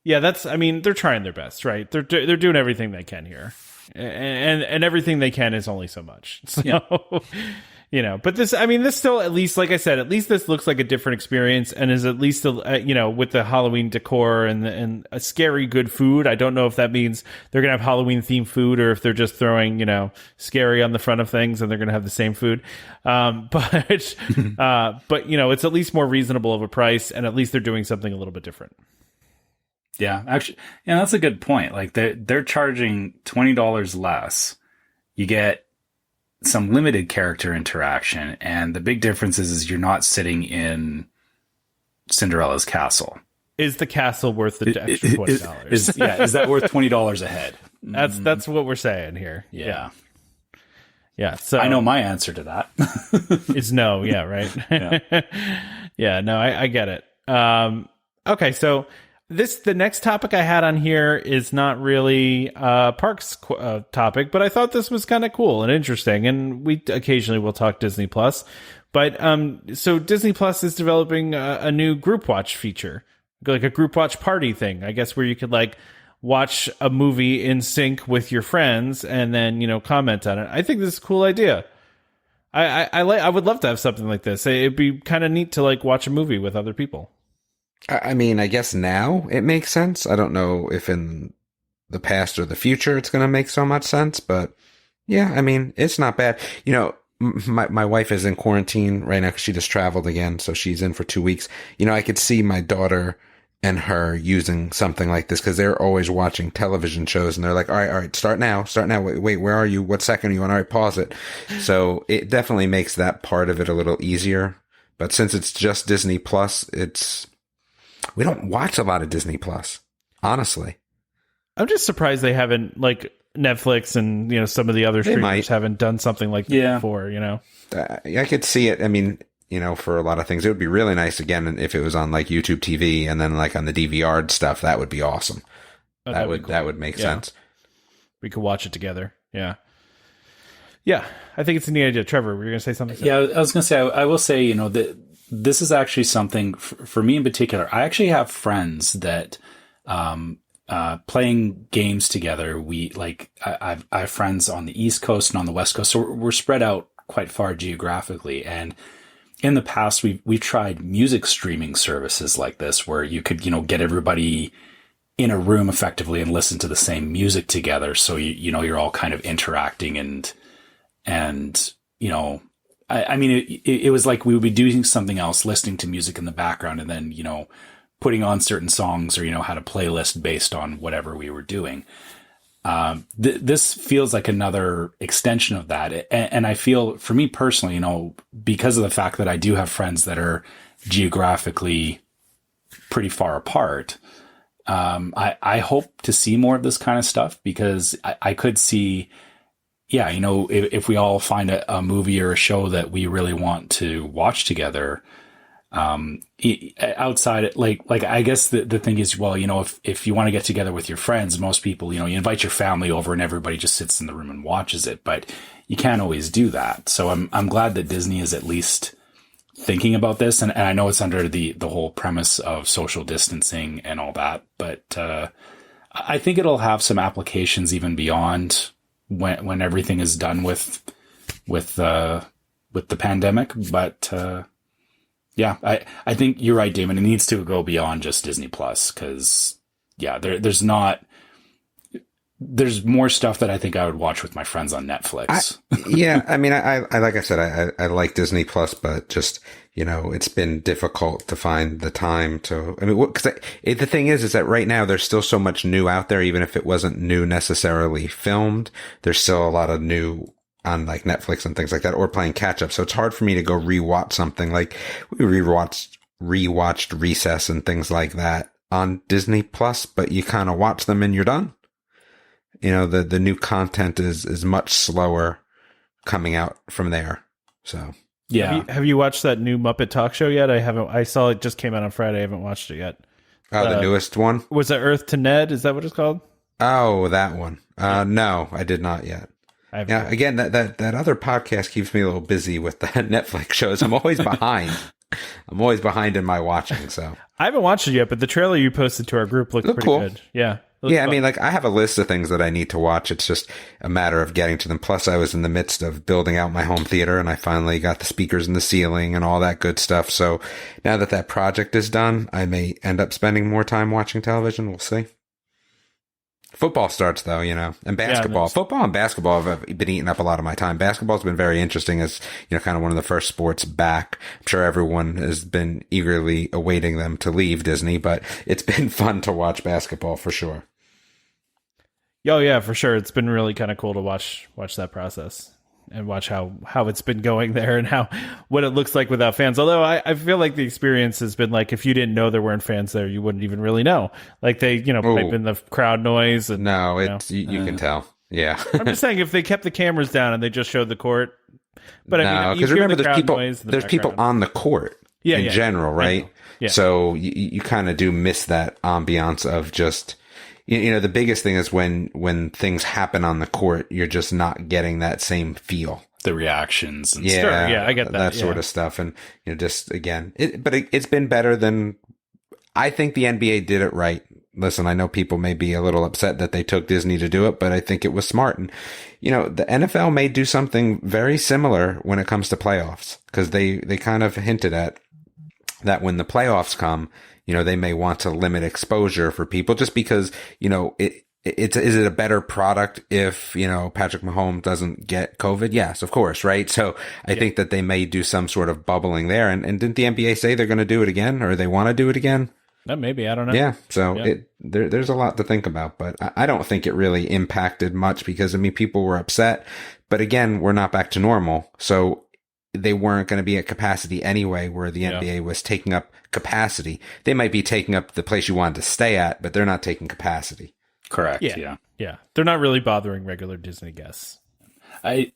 Yeah, they're trying their best, right? They're doing everything they can here, and everything they can is only so much. So, yeah. But this still, at least, like I said, at least this looks like a different experience, and is at least with the Halloween decor and a scary good food. I don't know if that means they're gonna have Halloween themed food, or if they're just throwing scary on the front of things and they're gonna have the same food. But it's at least more reasonable of a price, and at least they're doing something a little bit different. Yeah, actually, that's a good point. Like they're charging $20 less. You get some limited character interaction, and the big difference is you're not sitting in Cinderella's castle. Is the castle worth the extra $20? Is that worth $20 a head? That's what we're saying here. Yeah. So I know my answer to that is no. Yeah, right. Yeah. No, I get it. Okay, so the next topic I had on here is not really a parks topic, but I thought this was kind of cool and interesting, and we occasionally will talk Disney Plus. But so Disney Plus is developing a new group watch feature, like a group watch party thing, I guess, where you could like watch a movie in sync with your friends and then comment on it. I think this is a cool idea. I would love to have something like this. It'd be kind of neat to like watch a movie with other people. I mean, I guess now it makes sense. I don't know if in the past or the future it's going to make so much sense, but yeah, I mean, it's not bad. My wife is in quarantine right now because she just traveled again, so she's in for 2 weeks. I could see my daughter and her using something like this because they're always watching television shows, and they're like, all right, start now. Wait, where are you? What second are you on? All right, pause it. So it definitely makes that part of it a little easier. But since it's just Disney Plus, we don't watch a lot of Disney Plus, honestly. I'm just surprised they haven't, like Netflix and some of the other streamers haven't done something like that before. I could see it. I mean, for a lot of things, it would be really nice again if it was on like YouTube TV and then like on the DVR stuff. That would be awesome. That would make sense. We could watch it together. Yeah. Yeah, I think it's a neat idea. Trevor, were you going to say something? Yeah, I was going to say, I will say, that this is actually something for me in particular. I actually have friends that, playing games together. I have friends on the East Coast and on the West Coast. So we're spread out quite far geographically. And in the past, we've tried music streaming services like this where you could, get everybody in a room effectively and listen to the same music together. So you're all kind of interacting and I mean, it was like we would be doing something else, listening to music in the background, and then, putting on certain songs or, had a playlist based on whatever we were doing. This feels like another extension of that. And I feel, for me personally, because of the fact that I do have friends that are geographically pretty far apart, I hope to see more of this kind of stuff, because I could see, if we all find a movie or a show that we really want to watch together, outside, like I guess the thing is, well, if you want to get together with your friends, most people, you invite your family over and everybody just sits in the room and watches it, but you can't always do that. So I'm glad that Disney is at least thinking about this. And I know it's under the whole premise of social distancing and all that, but, I think it'll have some applications even beyond when everything is done with the pandemic. But, I think you're right, Damon. It needs to go beyond just Disney Plus, because there's more stuff that I think I would watch with my friends on Netflix. I like I said, I like Disney Plus, but just, it's been difficult to find the time to, because the thing is that right now there's still so much new out there, even if it wasn't new necessarily filmed, there's still a lot of new on like Netflix and things like that, or playing catch up. So it's hard for me to go rewatch something. Like we rewatched Recess and things like that on Disney Plus, but you kind of watch them and you're done. The new content is much slower coming out from there. So yeah. Have you watched that new Muppet Talk Show yet? I haven't. I saw it just came out on Friday. I haven't watched it yet. Oh, the newest one? Was it Earth to Ned? Is that what it's called? Oh, that one. No, I did not yet. Yeah, again, that other podcast keeps me a little busy with the Netflix shows. I'm always behind. I'm always behind in my watching. So I haven't watched it yet, but the trailer you posted to our group looked pretty cool. good. Yeah. Yeah, fun. I have a list of things that I need to watch. It's just a matter of getting to them. Plus, I was in the midst of building out my home theater, and I finally got the speakers in the ceiling and all that good stuff. So now that project is done, I may end up spending more time watching television. We'll see. Football starts though, and basketball. Yeah, Football and basketball have been eating up a lot of my time. Basketball's been very interesting as, kind of one of the first sports back. I'm sure everyone has been eagerly awaiting them to leave Disney, but it's been fun to watch basketball for sure. Oh yeah, for sure. It's been really kind of cool to watch that process and watch how it's been going there and what it looks like without fans. Although I feel like the experience has been like, if you didn't know there weren't fans there, you wouldn't even really know. Like they, pipe in the crowd noise. And, no, you can tell. Yeah. I'm just saying, if they kept the cameras down and they just showed the court. But no, because remember, there's people on the court in general, right? Yeah. So you kind of do miss that ambiance of just, the biggest thing is when things happen on the court, you're just not getting that same feel. The reactions. And stuff. Sure, yeah, I get that. That sort of stuff. And, just again, it's been better than, I think the NBA did it right. Listen, I know people may be a little upset that they took Disney to do it, but I think it was smart. And, the NFL may do something very similar when it comes to playoffs, because they kind of hinted at that when the playoffs come, they may want to limit exposure for people just because, is it a better product if, Patrick Mahomes doesn't get COVID? Yes, of course. Right. So I think that they may do some sort of bubbling there. And didn't the NBA say they're going to do it again, or they want to do it again? Maybe. I don't know. Yeah. So there's a lot to think about, but I don't think it really impacted much because, people were upset, but again, we're not back to normal. So they weren't going to be at capacity anyway, where the NBA was taking up capacity. They might be taking up the place you wanted to stay at, but they're not taking capacity. Correct. Yeah. They're not really bothering regular Disney guests. And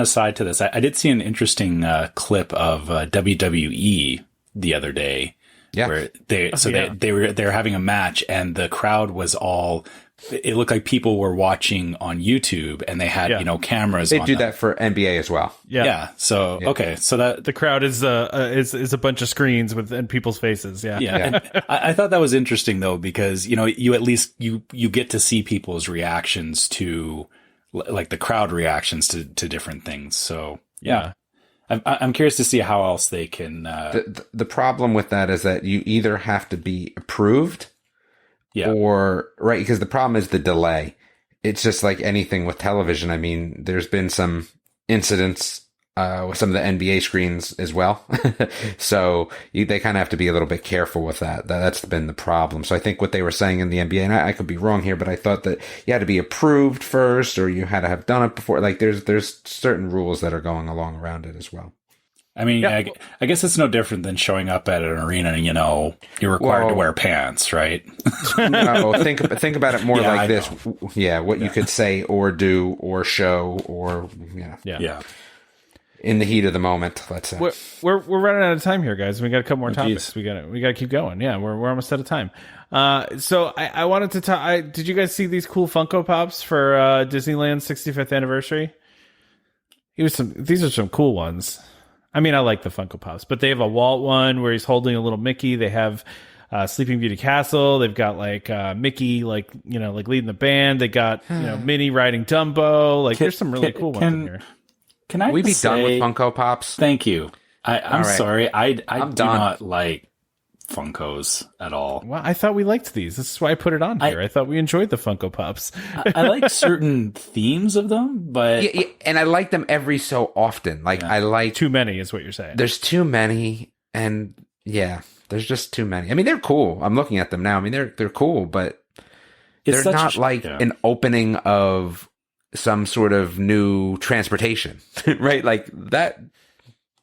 aside to this, I did see an interesting clip of WWE the other day. Yeah. Where they were having a match and the crowd was all, it looked like people were watching on YouTube and they had, cameras. They do that for NBA as well. Yeah. So, okay. So that the crowd is a bunch of screens and people's faces. Yeah. And I thought that was interesting though, because, you at least, you get to see people's reactions to like the crowd reactions to different things. So yeah. I'm curious to see how else they can. The problem with that is that you either have to be approved Yeah. Or, right, because the problem is the delay. It's just like anything with television. I mean, there's been some incidents with some of the NBA screens as well. So they kind of have to be a little bit careful with that. That's been the problem. So I think what they were saying in the NBA, and I could be wrong here, but I thought that you had to be approved first, or you had to have done it before. Like there's certain rules that are going along around it as well. I mean, yeah. I guess it's no different than showing up at an arena and, you're required to wear pants, right? No, think about it more like this. Know. Yeah, what you could say or do or show or, Yeah. In the heat of the moment, let's say. We're running out of time here, guys. We got a couple more topics. We got to keep going. Yeah, we're almost out of time. So I wanted to talk. Did you guys see these cool Funko Pops for Disneyland's 65th anniversary? These are some cool ones. I mean, I like the Funko Pops, but they have a Walt one where he's holding a little Mickey. They have Sleeping Beauty Castle. They've got like Mickey, like leading the band. They got Minnie riding Dumbo. Like, there's some really cool ones in here. Can I we be done with Funko Pops? Thank you. I'm right. sorry. I do done. not like Funkos at all. Well, I thought we liked these. This is why I put it on here. I thought we enjoyed the Funko Pops. I like certain themes of them, but Yeah, and I like them every so often. Like I like Too many is what you're saying. There's too many, and there's just too many. I mean, they're cool. I'm looking at them now. I mean, they're cool, but they're not like an opening of some sort of new transportation, right? Like that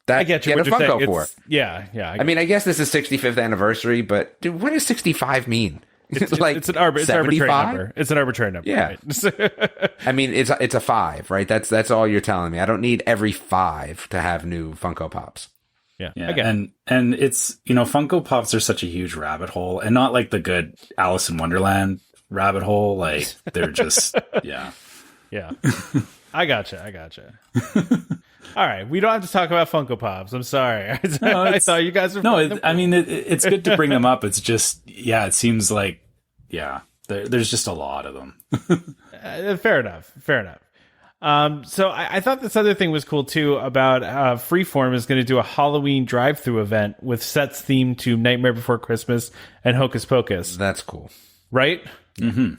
I get you. Get a Funko for. Yeah. I mean, I guess this is 65th anniversary, but dude, what does 65 mean? It's an arbitrary 75? number. It's an arbitrary number. Yeah. Right? I mean, it's a 5, right? That's all you're telling me. I don't need every 5 to have new Funko Pops. Yeah. And it's, Funko Pops are such a huge rabbit hole, and not like the good Alice in Wonderland rabbit hole. Like they're just, yeah. Yeah. I gotcha. All right. We don't have to talk about Funko Pops. I'm sorry. I thought you guys were... No, I mean, it's good to bring them up. It's just, it seems like, there's just a lot of them. Fair enough. So I thought this other thing was cool, too, about Freeform is going to do a Halloween drive-thru event with sets themed to Nightmare Before Christmas and Hocus Pocus. That's cool. Right? Mm-hmm.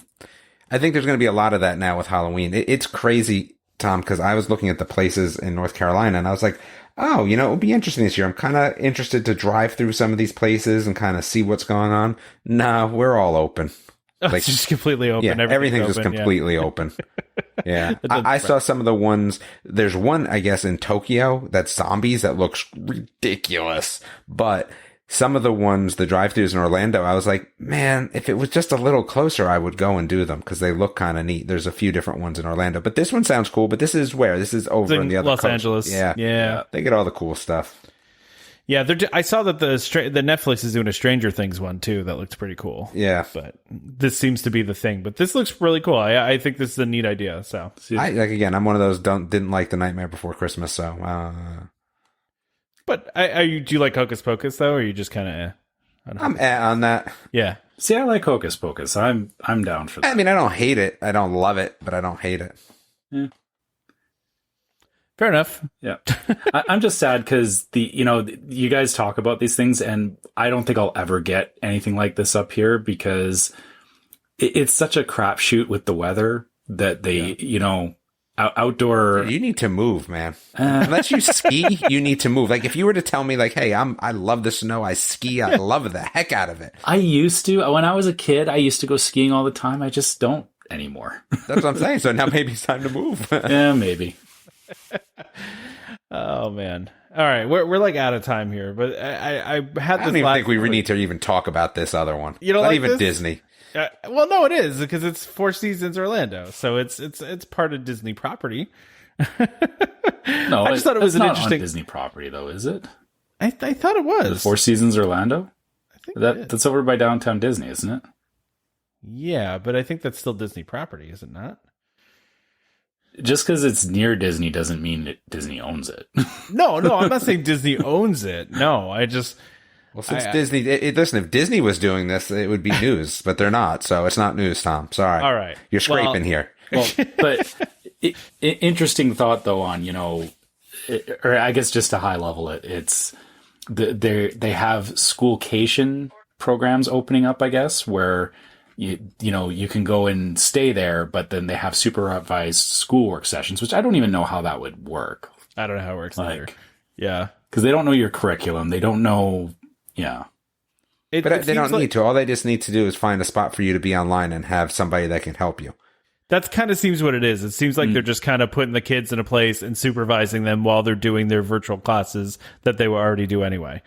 I think there's going to be a lot of that now with Halloween. It's crazy, Tom, because I was looking at the places in North Carolina, and I was like, oh, it would be interesting this year. I'm kind of interested to drive through some of these places and kind of see what's going on. No, we're all open. It's just completely open. Yeah, everything's just completely open. Yeah. I saw some of the ones. There's one, I guess, in Tokyo that's zombies that looks ridiculous. But some of the ones, the drive-thrus in Orlando, I was like, man, if it was just a little closer, I would go and do them because they look kind of neat. There's a few different ones in Orlando. But this one sounds cool. But this is where? This is over in the other Los coast. Angeles. Yeah. They get all the cool stuff. Yeah, I saw that the Netflix is doing a Stranger Things one too. That looks pretty cool. Yeah, but this seems to be the thing. But this looks really cool. I think this is a neat idea. So, I'm one of those didn't like the Nightmare Before Christmas. So, but do you like Hocus Pocus though, or are you just kind of? I'm on that. Yeah. See, I like Hocus Pocus. I'm down for that. I mean, I don't hate it. I don't love it, but I don't hate it. Yeah. Fair enough. Yeah. I'm just sad because you guys talk about these things, and I don't think I'll ever get anything like this up here because it's such a crapshoot with the weather that they, outdoor. You need to move, man. Unless you ski, you need to move. Like if you were to tell me like, hey, I love the snow. I ski. I love the heck out of it. I used to, when I was a kid, I used to go skiing all the time. I just don't anymore. That's what I'm saying. So now maybe it's time to move. Yeah, maybe. Oh man! All right, we're like out of time here, but I had. I don't even think we need to even talk about this other one. You don't Not like even this? Disney. Well, no, it is because it's Four Seasons Orlando, so it's part of Disney property. No, I just thought it was an not interesting on Disney property, though, is it? I thought it was The Four Seasons Orlando. I think That's over by Downtown Disney, isn't it? Yeah, but I think that's still Disney property, is it not? Just because it's near Disney doesn't mean that Disney owns it. No, I'm not saying Disney owns it. No, I just... Well, since Disney... listen, if Disney was doing this, it would be news, but they're not, so it's not news, Tom. Sorry. All right. You're scraping here. Well, but interesting thought, though, on, or I guess just to high level it, it's... they have school-cation programs opening up, I guess, where you can go and stay there, but then they have supervised schoolwork sessions, which I don't even know how that would work. I don't know how it works either. Yeah. Because they don't know your curriculum. They don't know. Yeah. But they don't need to. All they just need to do is find a spot for you to be online and have somebody that can help you. That kind of seems what it is. It seems like they're just kind of putting the kids in a place and supervising them while they're doing their virtual classes that they will already do anyway.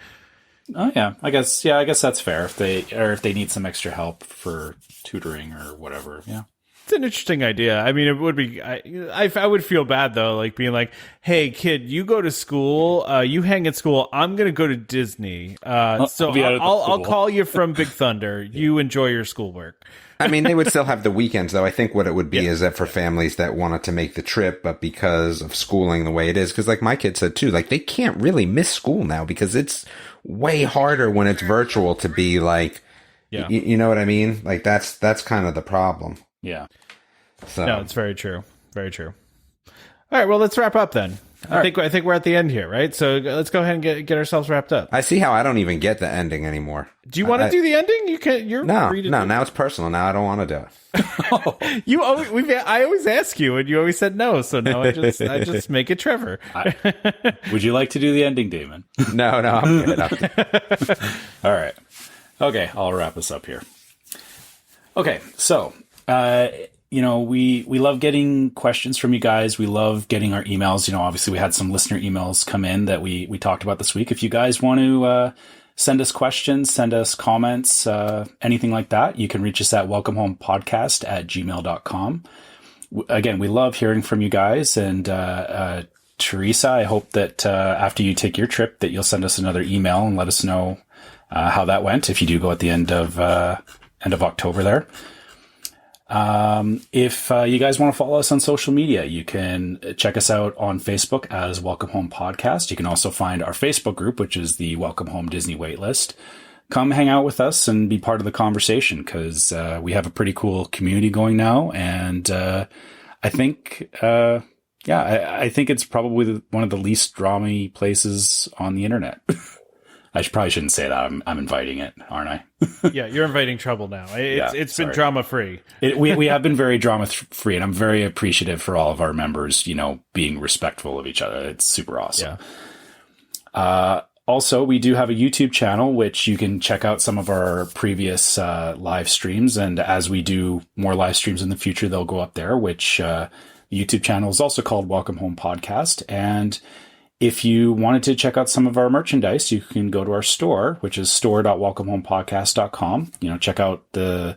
Oh yeah, I guess that's fair. If they need some extra help for tutoring or whatever, yeah. It's an interesting idea. I mean, it would be. I would feel bad though, like being like, "Hey, kid, you go to school. You hang at school. I'm gonna go to Disney. So I'll call you from Big Thunder. You enjoy your schoolwork." I mean, they would still have the weekends, though. I think what it would be is that for families that wanted to make the trip, but because of schooling the way it is, because like my kid said too, like they can't really miss school now because it's way harder when it's virtual to be like, you know what I mean? Like that's kind of the problem. Yeah. So no, it's very true. Very true. All right, well, let's wrap up then. I think we're at the end here, right? So let's go ahead and get ourselves wrapped up. I see how I don't even get the ending anymore. Do you want to do the ending? You can. You're free to now it's personal. Now I don't want to do it. I always ask you, and you always said no. So now I just make it Trevor. Would you like to do the ending, Damon? No, I'm good. All right. Okay, I'll wrap us up here. Okay, so. We love getting questions from you guys. We love getting our emails. Obviously we had some listener emails come in that we talked about this week. If you guys want to send us questions, send us comments, anything like that, you can reach us at welcomehomepodcast@gmail.com. Again, we love hearing from you guys. And Teresa, I hope that after you take your trip that you'll send us another email and let us know how that went if you do go at the end of October there. If you guys want to follow us on social media, you can check us out on Facebook as Welcome Home Podcast. You can also find our Facebook group, which is the Welcome Home Disney Waitlist. Come hang out with us and be part of the conversation because we have a pretty cool community going now. And I think, I think it's probably one of the least drama places on the internet. I probably shouldn't say that. I'm inviting it, aren't I? Yeah, you're inviting trouble now. It's been drama free. We have been very drama free, and I'm very appreciative for all of our members, being respectful of each other. It's super awesome. Yeah. Also, we do have a YouTube channel, which you can check out some of our previous live streams. And as we do more live streams in the future, they'll go up there, which the YouTube channel is also called Welcome Home Podcast. And if you wanted to check out some of our merchandise, you can go to our store, which is store.welcomehomepodcast.com. Check out the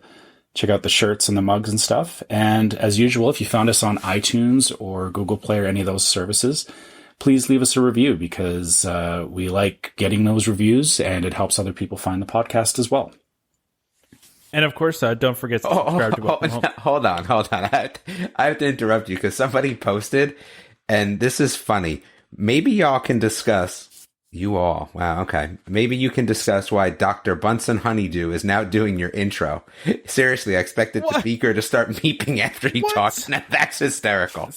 shirts and the mugs and stuff. And as usual, if you found us on iTunes or Google Play or any of those services, please leave us a review because we like getting those reviews and it helps other people find the podcast as well. And of course, don't forget to subscribe to Welcome Home. Hold on. I have to interrupt you because somebody posted, and this is funny. Maybe y'all can discuss, maybe you can discuss why Dr. Bunsen Honeydew is now doing your intro. Seriously, I expected the beaker to start meeping after he talks. Now, that's hysterical.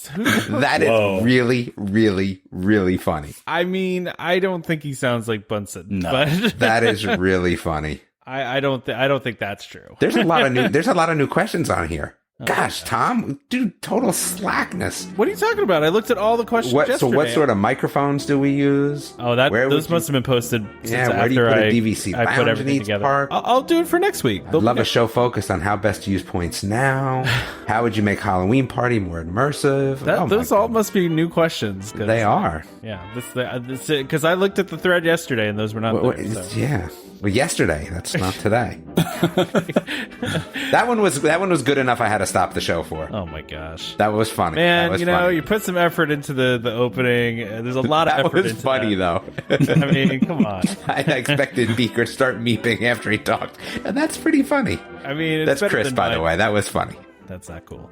That is really, really, really funny. I mean, I don't think he sounds like Bunsen. No. But that is really funny. I don't think that's true. There's a lot of new questions on here. Gosh, Tom, dude, total slackness. What are you talking about? I looked at all the questions yesterday. So what sort of microphones do we use? Oh, those must have been posted since where do you after put a DVC I put everything together. Park? I'll do it for next week. I'd love a show focused on how best to use points now. How would you make Halloween party more immersive? Those all must be new questions. They are. Yeah, because I looked at the thread yesterday and those were not there. So. Yeah. Well, yesterday. That's not today. That one was good enough. I had to stop the show for. Oh my gosh, that was funny. Man, you put some effort into the opening. There's a lot of effort. That was funny though. I mean, come on. I expected Beaker to start meeping after he talked, and that's pretty funny. I mean, that's Chris, by the way. That was funny. That's not cool.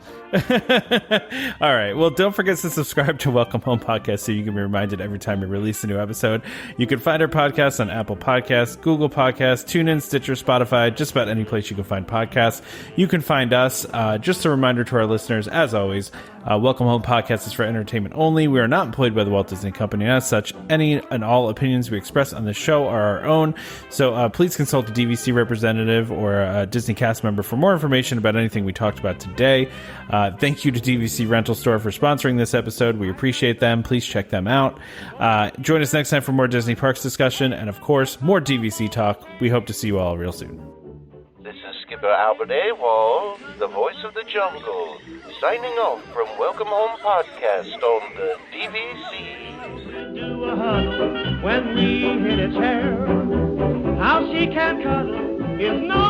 All right. Well, don't forget to subscribe to Welcome Home Podcast so you can be reminded every time we release a new episode. You can find our podcast on Apple Podcasts, Google Podcasts, TuneIn, Stitcher, Spotify, just about any place you can find podcasts. You can find us. Just a reminder to our listeners, as always, Welcome Home Podcast is for entertainment only. We are not employed by the Walt Disney Company. As such, any and all opinions we express on this show are our own. So please consult a DVC representative or a Disney cast member for more information about anything we talked about today. Thank you to DVC Rental Store for sponsoring this episode. We appreciate them. Please check them out. Join us next time for more Disney Parks discussion and, of course, more DVC talk. We hope to see you all real soon. This is Skipper Albert Awol, the voice of the jungle, signing off from Welcome Home Podcast on the DVC. Do a huddle when we hit its hair. How she can cuddle is no